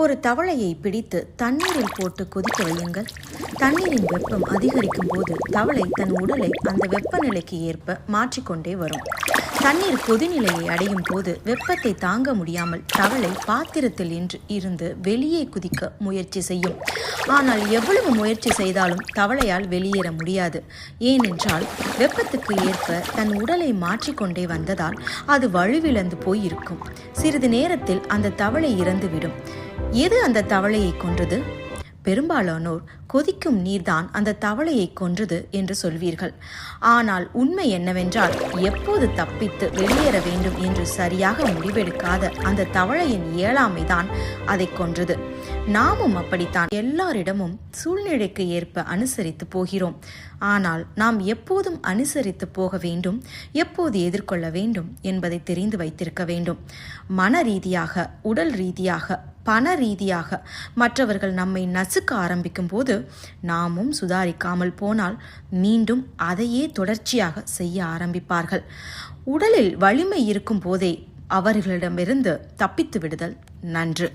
ஒரு தவளையை பிடித்து தண்ணீரில் போட்டு கொதிக்க வையுங்கள். தண்ணீரின் வெப்பம் அதிகரிக்கும் போது தவளை தன் உடலை அந்த வெப்பநிலைக்கு ஏற்ப மாற்றிக்கொண்டே வரும். தண்ணீர் கொதிநிலையை அடையும் போது வெப்பத்தை தாங்க முடியாமல் தவளை பாத்திரத்தில் இருந்து வெளியே குதிக்க முயற்சி செய்யும். ஆனால் எவ்வளவு முயற்சி செய்தாலும் தவளையால் வெளியேற முடியாது. ஏனென்றால் வெப்பத்துக்கு ஏற்ப தன் உடலை மாற்றிக்கொண்டே வந்ததால் அது வலுவிழந்து போயிருக்கும். சிறிது நேரத்தில் அந்த தவளை இறந்துவிடும். எது அந்த தவளையை கொன்றது? பெரும்பாலானோர் கொதிக்கும் நீர்தான் அந்த தவளையை கொன்றது என்று சொல்வீர்கள். ஆனால் உண்மை என்னவென்றால், எப்போது தப்பித்து வெளியேற வேண்டும் என்று சரியாக முடிவெடுக்காத அந்த தவளையின் இயலாமைதான் அதை கொன்றது. நாமும் அப்படித்தான் எல்லாரிடமும் சூழ்நிலைக்கு ஏற்ப அனுசரித்து போகிறோம். ஆனால் நாம் எப்போதும் அனுசரித்து போக வேண்டும், எப்போது எதிர்கொள்ள வேண்டும் என்பதை தெரிந்து வைத்திருக்க வேண்டும். மன ரீதியாக, உடல் ரீதியாக, பண ரீதியாக மற்றவர்கள் நம்மை நசுக்க ஆரம்பிக்கும் போது நாமும் சுதாரிக்காமல் போனால் மீண்டும் அதையே தொடர்ச்சியாக செய்ய ஆரம்பிப்பார்கள். உடலில் வலிமை இருக்கும் போதே அவர்களிடமிருந்து தப்பித்து விடுதல் நன்று.